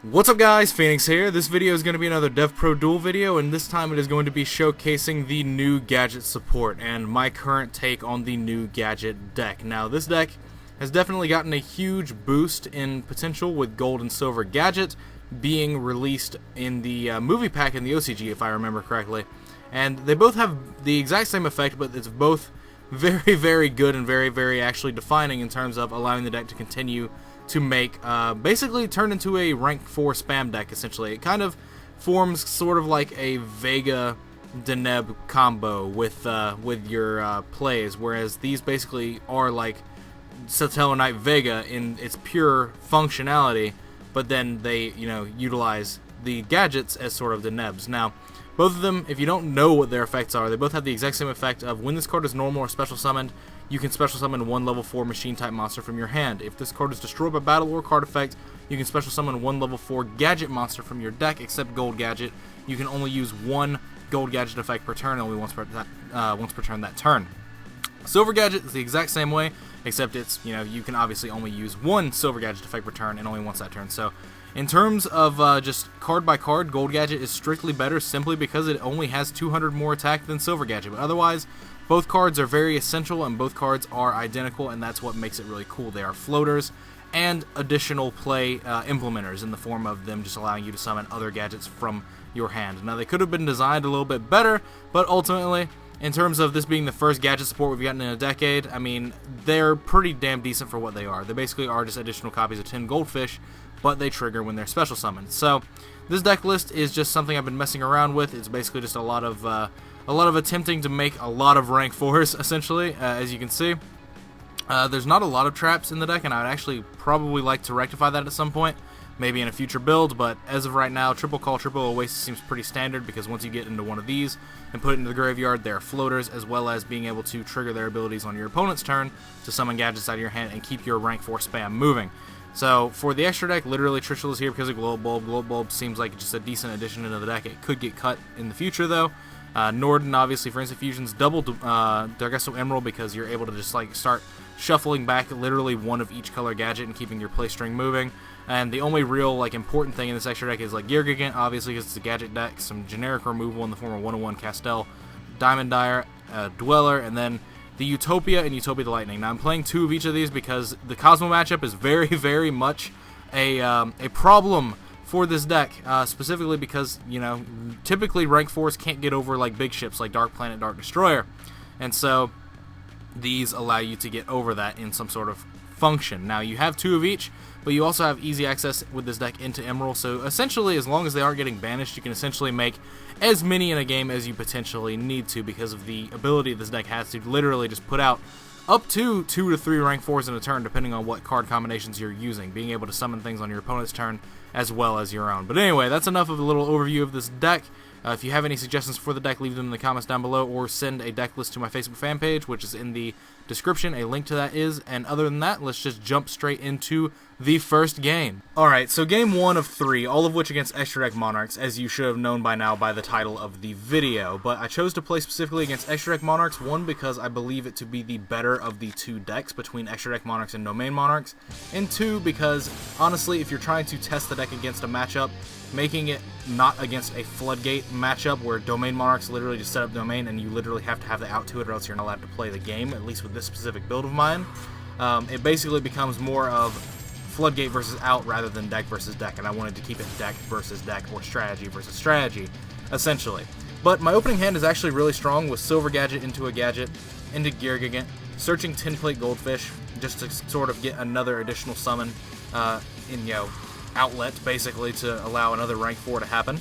What's up guys, Phoenix here. This video is going to be another DevPro Duel video, and this time it is going to be showcasing the new Gadget support and my current take on the new Gadget deck. Now this deck has definitely gotten a huge boost in potential with Gold and Silver Gadget being released in the movie pack in the OCG, if I remember correctly. And they both have the exact same effect, but it's both very, very good and very, very actually defining in terms of allowing the deck to continue to make, basically turn into a rank 4 spam deck, essentially. It kind of forms sort of like a Vega Deneb combo with your plays, whereas these basically are like Satellite Knight Vega in its pure functionality, but then they, utilize the gadgets as sort of Denebs. Now, both of them, if you don't know what their effects are, they both have the exact same effect of when this card is normal or special summoned, you can special summon one level 4 machine type monster from your hand. If this card is destroyed by battle or card effect, you can special summon one level 4 gadget monster from your deck, except Gold Gadget. You can only use one Gold Gadget effect per turn, only once per turn that turn. Silver Gadget is the exact same way, except it's, you can obviously only use one Silver Gadget effect per turn and only once that turn. So in terms of just card by card, Gold Gadget is strictly better simply because it only has 200 more attack than Silver Gadget. But otherwise, both cards are very essential and both cards are identical, and that's what makes it really cool. They are floaters and additional play implementers in the form of them just allowing you to summon other gadgets from your hand. Now, they could have been designed a little bit better, but ultimately, in terms of this being the first gadget support we've gotten in a decade, I mean, they're pretty damn decent for what they are. They basically are just additional copies of 10 Goldfish, but they trigger when they're special summoned. So this deck list is just something I've been messing around with. It's basically just a lot of attempting to make a lot of rank 4s, essentially, as you can see. There's not a lot of traps in the deck, and I would actually probably like to rectify that at some point, maybe in a future build, but as of right now, Triple Call, Triple Oasis seems pretty standard, because once you get into one of these and put it into the graveyard, they're floaters, as well as being able to trigger their abilities on your opponent's turn to summon gadgets out of your hand and keep your rank 4 spam moving. So for the extra deck, literally Trishul is here because of Globe Bulb. Globe Bulb seems like just a decent addition into the deck. It could get cut in the future though. Norden, obviously, for instant fusions, double Dargesso Emerald, because you're able to just like start shuffling back literally one of each color gadget and keeping your play string moving. And the only real important thing in this extra deck is like Gear Gigant, obviously, because it's a gadget deck, some generic removal in the form of 101 Castell, Diamond Dyer, Dweller, and then the Utopia and Utopia the Lightning. Now I'm playing two of each of these because the Cosmo matchup is very, very much a problem for this deck, specifically because, typically rank 4s can't get over like big ships like Dark Planet, Dark Destroyer, and so these allow you to get over that in some sort of function. Now you have two of each, but you also have easy access with this deck into Emerald, so essentially as long as they aren't getting banished, you can essentially make as many in a game as you potentially need to, because of the ability this deck has to literally just put out up to 2 to 3 rank 4s in a turn, depending on what card combinations you're using, being able to summon things on your opponent's turn as well as your own. But anyway, that's enough of a little overview of this deck. If you have any suggestions for the deck, leave them in the comments down below, or send a deck list to my Facebook fan page, which is in the description. A link to that is. And other than that, let's just jump straight into the first game. Alright, so game 1 of 3, all of which against Extra Deck Monarchs, as you should have known by now by the title of the video. But I chose to play specifically against Extra Deck Monarchs, one, because I believe it to be the better of the two decks between Extra Deck Monarchs and Domain Monarchs, and two, because honestly, if you're trying to test the deck against a matchup, making it not against a Floodgate matchup where Domain Monarchs literally just set up Domain and you literally have to have the out to it or else you're not allowed to play the game, at least with this specific build of mine, it basically becomes more of Floodgate versus out rather than deck versus deck, and I wanted to keep it deck versus deck or strategy versus strategy, essentially. But my opening hand is actually really strong with Silver Gadget into a Gadget, into Gear Gigant, searching Tin Plate Goldfish just to sort of get another additional summon outlet, basically, to allow another rank 4 to happen.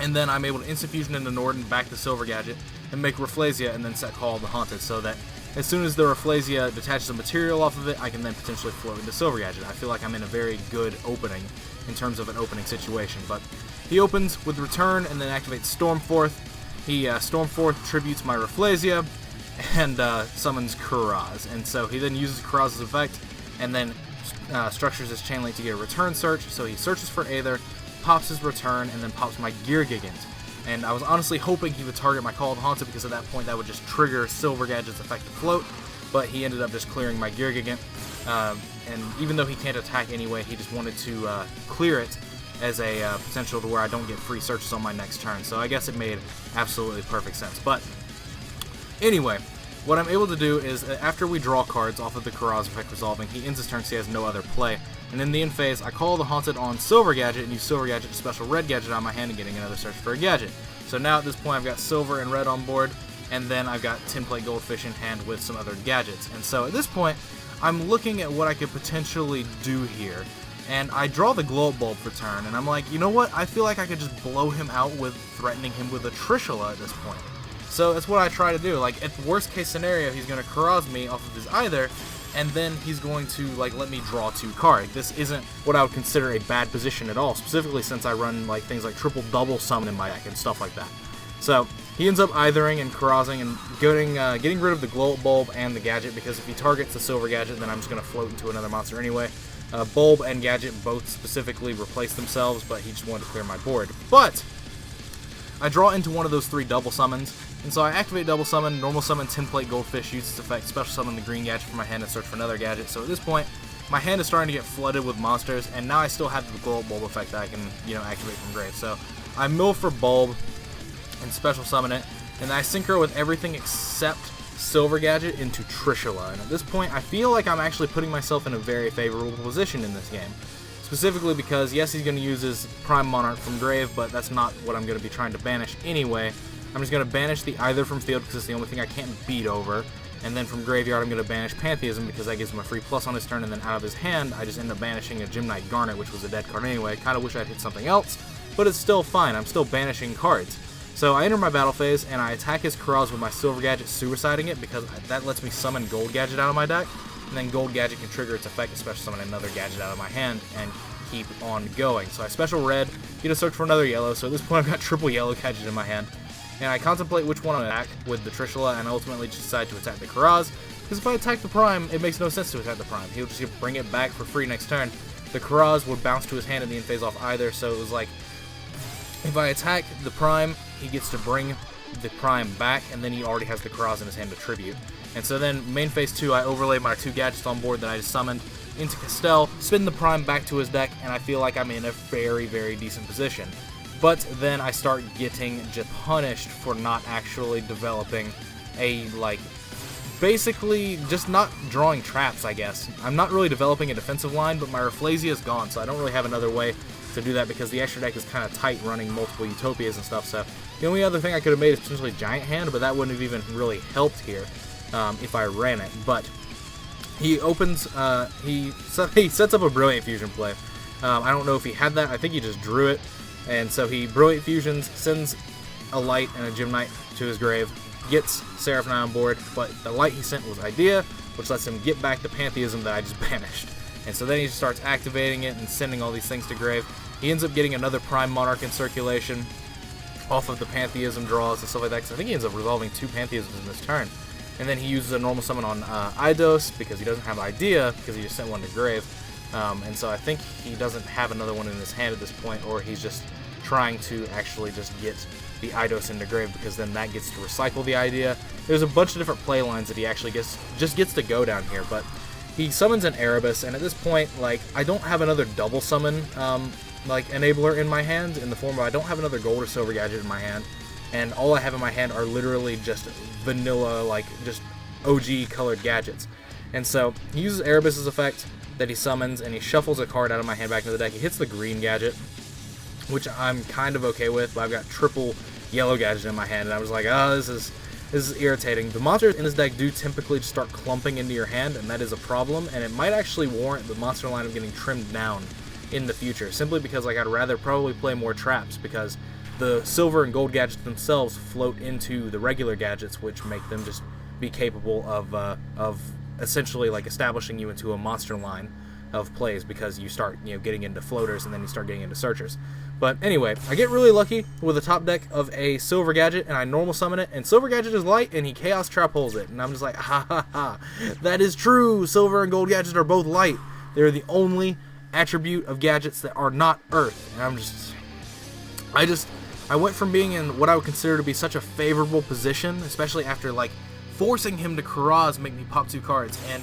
And then I'm able to instant fusion into Norden, back to Silver Gadget, and make Rafflesia, and then set Call of the Haunted, so that as soon as the Rafflesia detaches a material off of it, I can then potentially float into Silver Gadget. I feel like I'm in a very good opening in terms of an opening situation. But he opens with Return and then activates Stormforth. He Stormforth tributes my Rafflesia and summons Kuraz. And so he then uses Kuraz's effect and then structures his chain link to get a return search. So he searches for Aether, pops his Return, and then pops my Gear Gigant. And I was honestly hoping he would target my Call of the Haunted, because at that point that would just trigger Silver Gadget's effect to float, but he ended up just clearing my Gear Gigant. And even though he can't attack anyway, he just wanted to clear it as a potential to where I don't get free searches on my next turn. So I guess it made absolutely perfect sense. But anyway, what I'm able to do is, after we draw cards off of the Karaz effect resolving, he ends his turn so he has no other play. And in the end phase, I call the Haunted on Silver Gadget and use Silver Gadget to special Red Gadget out of my hand and getting another search for a Gadget. So now at this point I've got Silver and Red on board, and then I've got Tinplate Goldfish in hand with some other gadgets. And so at this point, I'm looking at what I could potentially do here. And I draw the Glow Up Bulb for turn, and I'm like, you know what? I feel like I could just blow him out with threatening him with a Trishula at this point. So that's what I try to do. Like, at the worst case scenario, he's going to Karaz me off of his Either, and then he's going to, like, let me draw 2 cards. This isn't what I would consider a bad position at all, specifically since I run, like, things like triple double summon in my deck and stuff like that. So he ends up Eithering and Karazing and getting rid of the Glow Up Bulb and the Gadget, because if he targets the Silver Gadget, then I'm just going to float into another monster anyway. Bulb and Gadget both specifically replace themselves, but he just wanted to clear my board. But I draw into one of those 3 double summons, and so I activate double summon, normal summon Tinplate Goldfish, use its effect, special summon the green gadget from my hand and search for another gadget. So at this point, my hand is starting to get flooded with monsters, and now I still have the Glow Up Bulb effect that I can, activate from grave. So I mill for Bulb and special summon it, and I synchro with everything except Silver Gadget into Trishula. And at this point, I feel like I'm actually putting myself in a very favorable position in this game. Specifically because, yes, he's going to use his Prime Monarch from grave, but that's not what I'm going to be trying to banish anyway. I'm just going to banish the Either from field because it's the only thing I can't beat over. And then from graveyard, I'm going to banish Pantheism because that gives him a free plus on his turn. And then out of his hand, I just end up banishing a Gymnite Garnet, which was a dead card anyway. Kind of wish I'd hit something else, but it's still fine. I'm still banishing cards. So I enter my battle phase, and I attack his Karaz with my Silver Gadget, suiciding it, because that lets me summon Gold Gadget out of my deck. And then Gold Gadget can trigger its effect to special summon another Gadget out of my hand and keep on going. So I special Red, get a search for another Yellow. So at this point, I've got triple Yellow Gadget in my hand. And I contemplate which one to attack with the Trishula, and ultimately just decide to attack the Karaz. Because if I attack the Prime, it makes no sense to attack the Prime. He'll just bring it back for free next turn. The Karaz would bounce to his hand in the end phase off Either, so it was like, if I attack the Prime, he gets to bring the Prime back, and then he already has the Karaz in his hand to tribute. And so then, main phase 2, I overlay my 2 gadgets on board that I just summoned into Castell, spin the Prime back to his deck, and I feel like I'm in a very, very decent position. But then I start getting just punished for not actually developing a, basically just not drawing traps, I guess. I'm not really developing a defensive line, but my Rafflesia is gone, so I don't really have another way to do that because the extra deck is kind of tight running multiple Utopias and stuff. So the only other thing I could have made is potentially Giant Hand, but that wouldn't have even really helped here if I ran it. But he opens, he sets up a Brilliant Fusion play. I don't know if he had that. I think he just drew it. And so he Brilliant Fusions, sends a Light and a Gymnite to his grave, gets Seraphine on board, but the Light he sent was Idea, which lets him get back the Pantheism that I just banished. And so then he just starts activating it and sending all these things to grave. He ends up getting another Prime Monarch in circulation off of the Pantheism draws and stuff like that, because I think he ends up resolving 2 Pantheisms in this turn. And then he uses a normal summon on Eidos because he doesn't have Idea, because he just sent one to grave. And so I think he doesn't have another one in his hand at this point, or he's just trying to actually just get the Eidos into grave, because then that gets to recycle the Idea. There's a bunch of different play lines that he actually gets to go down here, but he summons an Erebus, and at this point, I don't have another double summon, enabler in my hand, in the form of I don't have another Gold or Silver Gadget in my hand, and all I have in my hand are literally just vanilla, just OG colored gadgets. And so he uses Erebus's effect that he summons, and he shuffles a card out of my hand back into the deck. He hits the green Gadget, which I'm kind of okay with, but I've got triple Yellow Gadget in my hand, and I was like, this is irritating. The monsters in this deck do typically just start clumping into your hand, and that is a problem, and it might actually warrant the monster lineup getting trimmed down in the future, simply because I'd rather probably play more traps, because the Silver and Gold Gadgets themselves float into the regular Gadgets, which make them just be capable of essentially establishing you into a monster line of plays, because you start getting into floaters, and then you start getting into searchers. But anyway, I get really lucky with a top deck of a Silver Gadget, and I normal summon it, and Silver Gadget is light, and he Chaos Trap holes it, and I'm just like, ha ha ha, that is true, Silver and Gold Gadgets are both light. They're the only attribute of gadgets that are not Earth, and I went from being in what I would consider to be such a favorable position, especially after forcing him to Karaz make me pop 2 cards, and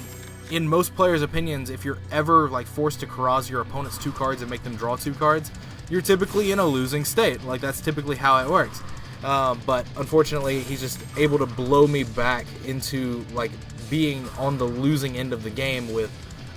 in most players' opinions, if you're ever forced to Karaz your opponent's 2 cards and make them draw 2 cards, you're typically in a losing state. Like, that's typically how it works. But unfortunately, he's just able to blow me back into, like, being on the losing end of the game with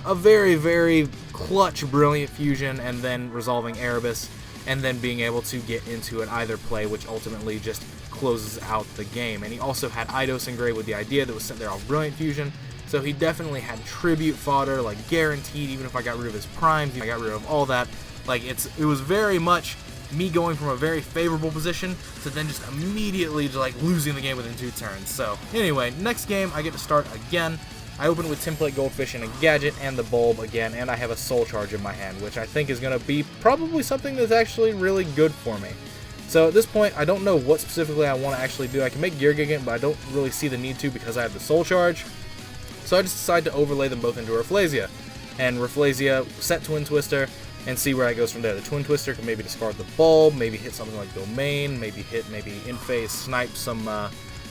a very, very clutch Brilliant Fusion, and then resolving Erebus, and then being able to get into an either play, which ultimately just closes out the game. And he also had Eidos engraved with the idea that was sent there off Brilliant Fusion, so he definitely had tribute fodder, like, guaranteed. Even if I got rid of his primes, I got rid of all that. Like, it was very much me going from a very favorable position to then just immediately like losing the game within 2 turns. So anyway, next game I get to start again. I open with Template Goldfish and a Gadget and the Bulb again, and I have a Soul Charge in my hand, which I think is going to be probably something that's actually really good for me. So at this point, I don't know what specifically I want to actually do. I can make Gear Gigant, but I don't really see the need to because I have the Soul Charge. So I just decide to overlay them both into Rafflesia. And Rafflesia, set Twin Twister, and see where that goes from there. The Twin Twister can maybe discard the Bulb, maybe hit something like Domain, maybe in-phase snipe some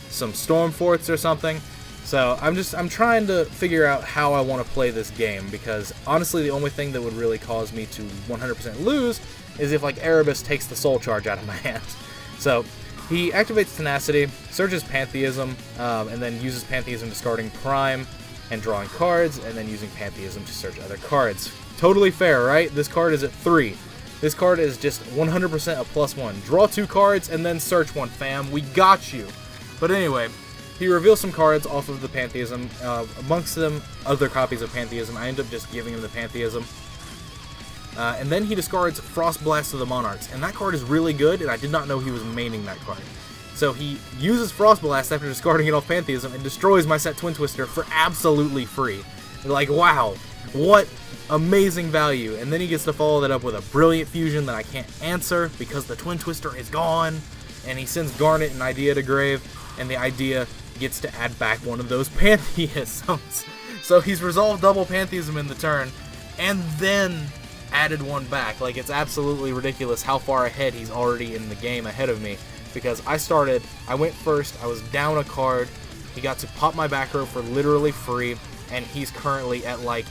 Storm Forts or something. So I'm trying to figure out how I want to play this game, because honestly the only thing that would really cause me to 100% lose is if like Erebus takes the Soul Charge out of my hand. So he activates Tenacity, searches Pantheism, and then uses Pantheism discarding Prime and drawing cards, and then using Pantheism to search other cards. Totally fair, right? This card is at 3. This card is just 100% a +1. Draw 2 cards and then search 1, fam. We got you. But anyway, he reveals some cards off of the Pantheism. Amongst them, other copies of Pantheism. I end up just giving him the Pantheism. And then he discards Frost Blast of the Monarchs. And that card is really good, and I did not know he was maining that card. So he uses Frost Blast after discarding it off Pantheism and destroys my set Twin Twister for absolutely free. Like, wow. What amazing value. And then he gets to follow that up with a Brilliant Fusion that I can't answer because the Twin Twister is gone. And he sends Garnet and Idea to grave, and the Idea gets to add back one of those Pantheisms. So he's resolved double Pantheism in the turn, and then added one back. Like, it's absolutely ridiculous how far ahead he's already in the game ahead of me, because I went first, I was down a card, he got to pop my back row for literally free, and he's currently at like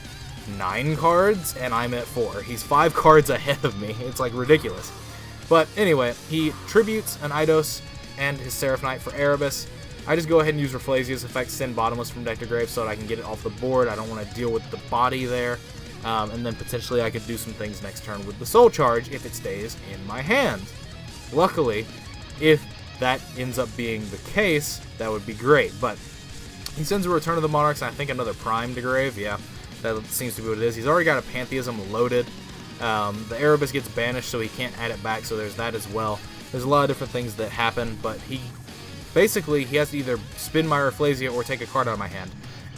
9 cards, and I'm at 4. He's 5 cards ahead of me. It's like ridiculous. But anyway, he tributes an Eidos and his Seraph Knight for Erebus. I just go ahead and use Rafflesia's effect, send Bottomless from deck to grave so that I can get it off the board. I don't want to deal with the body there. And then potentially I could do some things next turn with the Soul Charge if it stays in my hand. Luckily, if that ends up being the case, that would be great. But he sends a Return of the Monarchs and I think another Prime to grave. Yeah, that seems to be what it is. He's already got a Pantheism loaded. The Erebus gets banished, so he can't add it back, so there's that as well. There's a lot of different things that happen, but he has to either spin my Rafflesia or take a card out of my hand.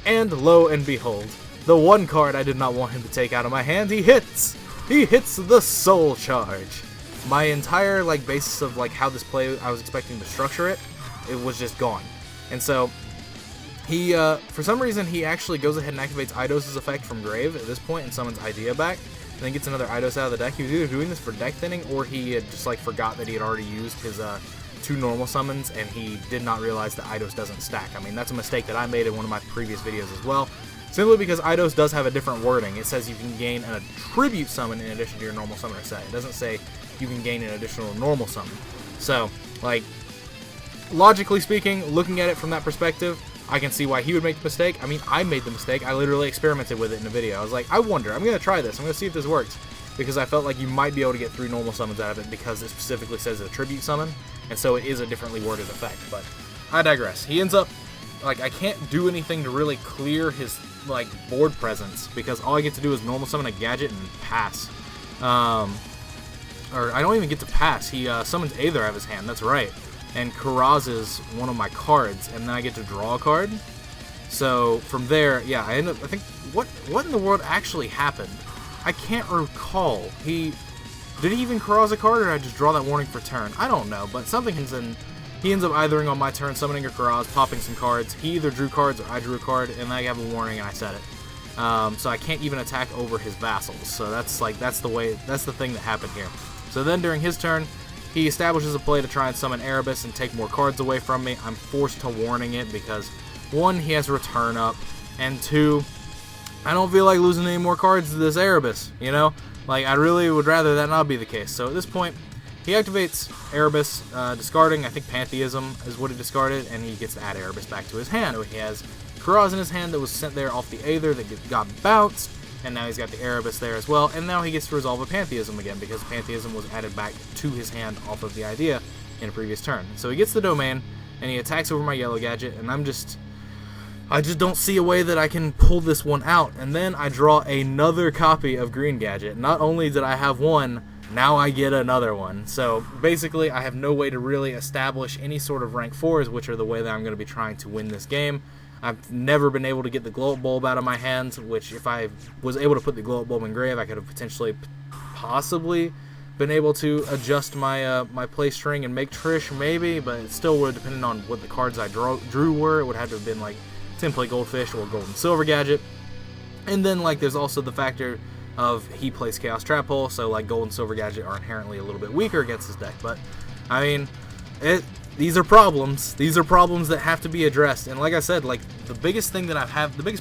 And lo and behold, the one card I did not want him to take out of my hand, he hits! He hits the Soul Charge! My entire basis of how this play I was expecting to structure it was just gone. And so he, for some reason, he actually goes ahead and activates Eidos' effect from grave at this point and summons Idea back. And then gets another Eidos out of the deck. He was either doing this for deck thinning, or he had just forgot that he had already used his 2 normal summons, and he did not realize that Eidos doesn't stack. I mean, that's a mistake that I made in one of my previous videos as well. Simply because Eidos does have a different wording. It says you can gain an attribute summon in addition to your normal summoner set. It doesn't say you can gain an additional normal summon. So, logically speaking, looking at it from that perspective, I can see why he would make the mistake. I mean, I made the mistake. I literally experimented with it in a video. I was like, I wonder, I'm going to try this. I'm going to see if this works. Because I felt like you might be able to get 3 normal summons out of it because it specifically says a tribute summon. And so it is a differently worded effect. But I digress. He ends up, I can't do anything to really clear his, board presence. Because all I get to do is normal summon a Gadget and pass. Or I don't even get to pass. He summons Aether out of his hand. That's right. And Karaz is one of my cards, and then I get to draw a card. So from there, yeah, I think what in the world actually happened? I can't recall. Did he even Karaz a card, or did I just draw that warning for turn? I don't know, but something ends up eithering on my turn, summoning a Karaz, popping some cards. He either drew cards or I drew a card, and I have a warning and I set it. So I can't even attack over his vassals. So that's the thing that happened here. So then during his turn, he establishes a play to try and summon Erebus and take more cards away from me. I'm forced to warning it because, 1, he has Return up, and 2, I don't feel like losing any more cards to this Erebus, you know? Like, I really would rather that not be the case. So at this point, he activates Erebus, discarding, I think, Pantheism is what he discarded, and he gets to add Erebus back to his hand. He has Kuraz in his hand that was sent there off the Aether that got bounced, and now he's got the Erebus there as well, and now he gets to resolve a Pantheism again, because Pantheism was added back to his hand off of the idea in a previous turn. So he gets the Domain, and he attacks over my yellow Gadget, and I just don't see a way that I can pull this one out. And then I draw another copy of green Gadget. Not only did I have one, now I get another one. So basically, I have no way to really establish any sort of rank 4s, which are the way that I'm going to be trying to win this game. I've never been able to get the Glow-Up Bulb out of my hands, which if I was able to put the Glow-Up Bulb in grave, I could have potentially, possibly been able to adjust my my play string and make Trish, maybe, but it still would have depended on what the cards I drew were. It would have to have been like Template Goldfish or Gold and Silver Gadget. And then like there's also the factor of he plays Chaos Trap Hole, so like Gold and Silver Gadget are inherently a little bit weaker against his deck. But I mean, these are problems. These are problems that have to be addressed. And like I said, like the biggest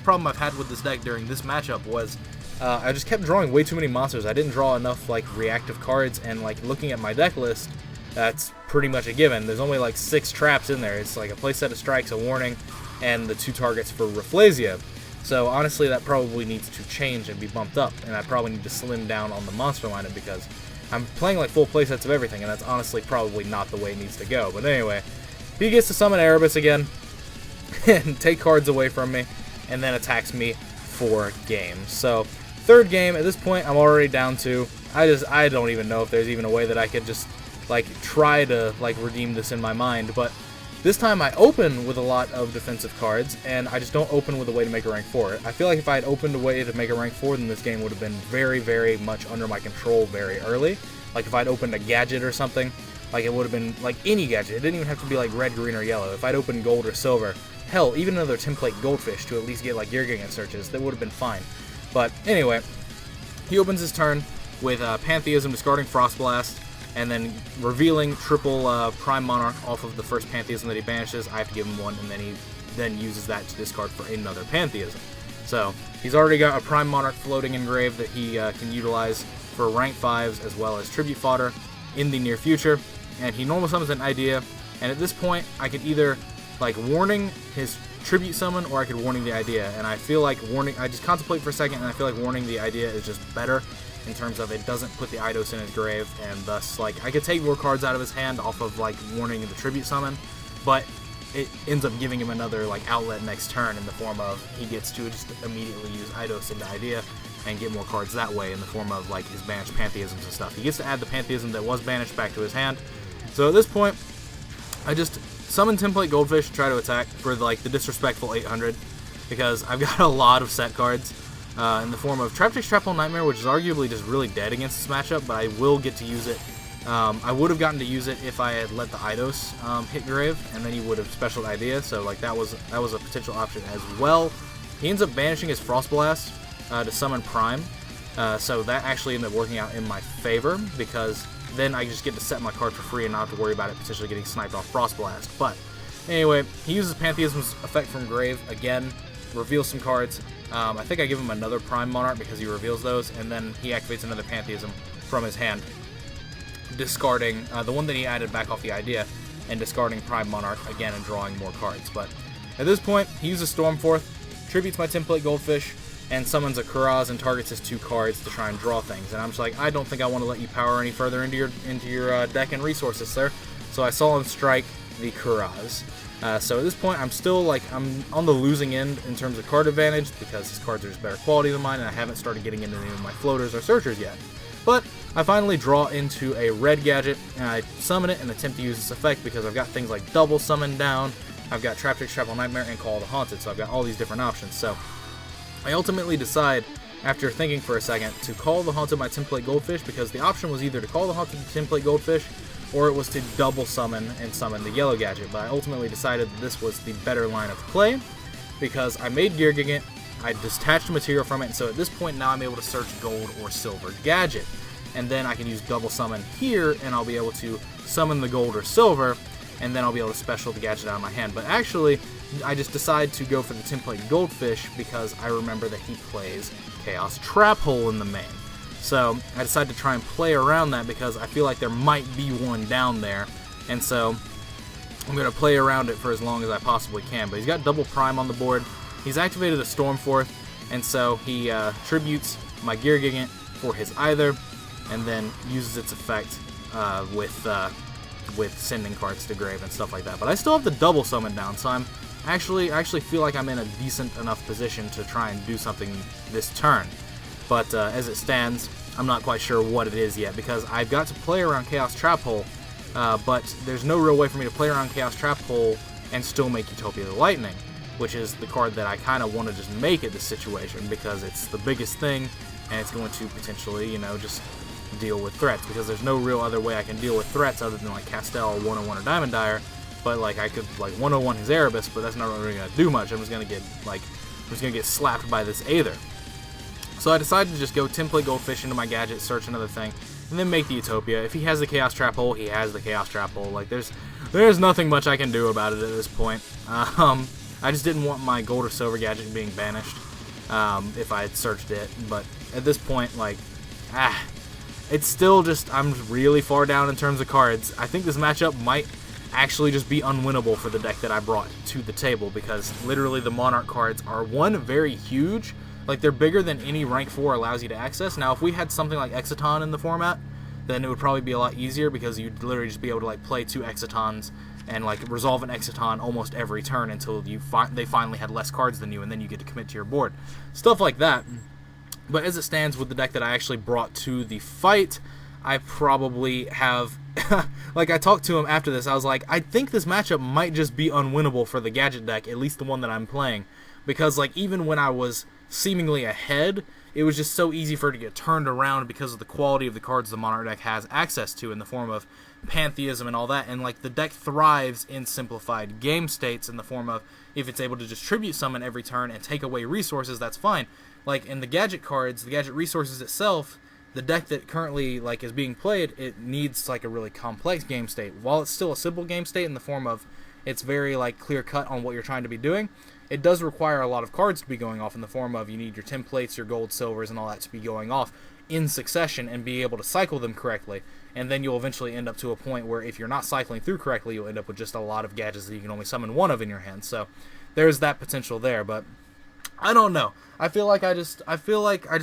problem I've had with this deck during this matchup was I just kept drawing way too many monsters. I didn't draw enough like reactive cards, and like looking at my deck list, that's pretty much a given. There's only like 6 traps in there. It's like a playset of strikes, a warning, and the 2 targets for Rafflesia. So honestly, that probably needs to change and be bumped up, and I probably need to slim down on the monster lineup because I'm playing like full playsets of everything, and that's honestly probably not the way it needs to go. But anyway, he gets to summon Erebus again and take cards away from me, and then attacks me for games. So third game, at this point, I'm already down to, I don't even know if there's even a way that I could just like try to like redeem this in my mind, but this time I open with a lot of defensive cards, and I just don't open with a way to make a rank 4. I feel like if I had opened a way to make a rank 4, then this game would have been very, very much under my control very early. Like if I'd opened a Gadget or something, like it would have been like any Gadget. It didn't even have to be like red, green, or yellow. If I'd opened gold or silver, hell, even another Template Goldfish to at least get like Geargigant searches, that would have been fine. But anyway, he opens his turn with Pantheism, discarding Frostblast, and then revealing triple Prime Monarch off of the first Pantheism that he banishes. I have to give him one, and then he then uses that to discard for another Pantheism. So he's already got a Prime Monarch floating in grave that he can utilize for rank 5s as well as tribute fodder in the near future. And he normal summons an idea, and at this point I could either like warning his tribute summon, or I could warning the idea. And I feel like warning, I just contemplate for a second, and I feel like warning the idea is just better in terms of it doesn't put the Eidos in his grave, and thus like I could take more cards out of his hand off of like warning the tribute summon, but it ends up giving him another like outlet next turn in the form of he gets to just immediately use Eidos into idea and get more cards that way in the form of like his banished Pantheisms and stuff. He gets to add the Pantheism that was banished back to his hand. So at this point, I just summon Template Goldfish to try to attack for like the disrespectful 800, because I've got a lot of set cards in the form of Traptrix Trap Hole Nightmare, which is arguably just really dead against this matchup, but I will get to use it. I would have gotten to use it if I had let the Eidos hit grave, and then he would have specialed idea, so like that was a potential option as well. He ends up banishing his Frostblast to summon Prime, so that actually ended up working out in my favor, because then I just get to set my card for free and not have to worry about it potentially getting sniped off Frostblast. But anyway, he uses Pantheism's effect from grave again, reveals some cards. I think I give him another Prime Monarch because he reveals those, and then he activates another Pantheism from his hand, discarding the one that he added back off the idea, and discarding Prime Monarch again and drawing more cards. But at this point, he uses Stormforth, tributes my Template Goldfish, and summons a Kuraz and targets his 2 cards to try and draw things. And I'm just like, I don't think I want to let you power any further into your deck and resources, sir. So I saw him strike the Kuraz. So at this point, I'm still like, I'm on the losing end in terms of card advantage, because his cards are just better quality than mine, and I haven't started getting into any of my floaters or searchers yet. But I finally draw into a red Gadget, and I summon it and attempt to use this effect because I've got things like Double Summon down, I've got Traptrix Trap Hole Nightmare, and Call of the Haunted, so I've got all these different options. So I ultimately decide, after thinking for a second, to Call the Haunted my Template Goldfish, because the option was either to Call the Haunted Template Goldfish, or it was to double summon and summon the yellow Gadget. But I ultimately decided that this was the better line of play, because I made Geargigant, I detached material from it, and so at this point now I'm able to search gold or silver Gadget. And then I can use double summon here, and I'll be able to summon the gold or silver, and then I'll be able to special the Gadget out of my hand. But actually, I just decide to go for the Template Goldfish because I remember that he plays Chaos Trap Hole in the main. So I decided to try and play around that because I feel like there might be one down there. And so I'm going to play around it for as long as I possibly can. But he's got double prime on the board. He's activated a Stormforth, and so he tributes my Gear Gigant for his Either, and then uses its effect with sending cards to grave and stuff like that. But I still have the double summon down, so I actually feel like I'm in a decent enough position to try and do something this turn. But as it stands, I'm not quite sure what it is yet, because I've got to play around Chaos Trap Hole, but there's no real way for me to play around Chaos Trap Hole and still make Utopia the Lightning, which is the card that I kind of want to just make at this situation, because it's the biggest thing, and it's going to potentially, you know, just deal with threats, because there's no real other way I can deal with threats other than like Castel or 101 or Diamond Dyer. But like I could like 101 his Erebus, but that's not really gonna do much. I'm just gonna get slapped by this Aether. So I decided to just go template Goldfish into my Gadget, search another thing, and then make the Utopia. If he has the Chaos Trap Hole, he has the Chaos Trap Hole. Like there's nothing much I can do about it at this point. I just didn't want my Gold or Silver Gadget being banished if I had searched it. But at this point, like, it's still just, I'm really far down in terms of cards. I think this matchup might actually just be unwinnable for the deck that I brought to the table, because literally the Monarch cards are, one, very huge. Like, they're bigger than any rank 4 allows you to access. Now, if we had something like Exciton in the format, then it would probably be a lot easier, because you'd literally just be able to like play 2 Excitons and like resolve an Exciton almost every turn until they finally had less cards than you, and then you get to commit to your board. Stuff like that. But as it stands with the deck that I actually brought to the fight, I probably have... like, I talked to him after this, I was like, I think this matchup might just be unwinnable for the Gadget deck, at least the one that I'm playing. Because, like, even when I was seemingly ahead, it was just so easy for it to get turned around because of the quality of the cards the Monarch deck has access to in the form of Pantheism and all that. And, like, the deck thrives in simplified game states in the form of, if it's able to just tribute summon every turn and take away resources, that's fine. Like, in the Gadget cards, the Gadget resources itself, the deck that currently, like, is being played, it needs, like, a really complex game state. While it's still a simple game state in the form of it's very, like, clear-cut on what you're trying to be doing, it does require a lot of cards to be going off in the form of you need your templates, your gold, silvers, and all that to be going off in succession and be able to cycle them correctly. And then you'll eventually end up to a point where if you're not cycling through correctly, you'll end up with just a lot of gadgets that you can only summon one of in your hand. So there's that potential there, but I don't know. I feel like I just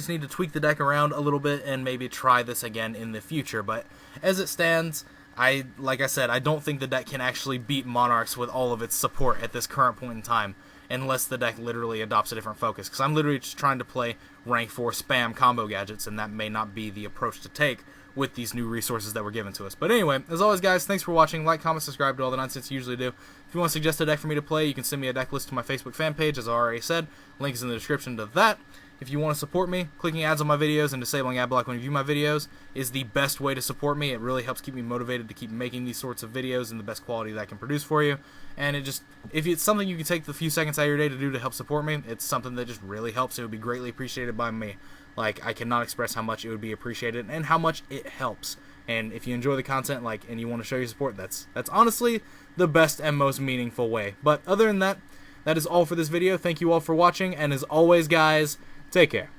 need to tweak the deck around a little bit and maybe try this again in the future. But as it stands, like I said, I don't think the deck can actually beat Monarchs with all of its support at this current point in time, unless the deck literally adopts a different focus. Because I'm literally just trying to play rank 4 spam combo gadgets, and that may not be the approach to take with these new resources that were given to us. But anyway, as always, guys, thanks for watching. Like, comment, subscribe to all the nonsense you usually do. If you want to suggest a deck for me to play, you can send me a deck list to my Facebook fan page, as I already said. Link is in the description to that. If you want to support me, clicking ads on my videos and disabling ad block when you view my videos is the best way to support me. It really helps keep me motivated to keep making these sorts of videos in the best quality that I can produce for you. And it just, if it's something you can take the few seconds out of your day to do to help support me, it's something that just really helps. It would be greatly appreciated by me. Like, I cannot express how much it would be appreciated and how much it helps. And if you enjoy the content, like, and you want to show your support, that's honestly the best and most meaningful way. But other than that, that is all for this video. Thank you all for watching, and as always, guys, take care.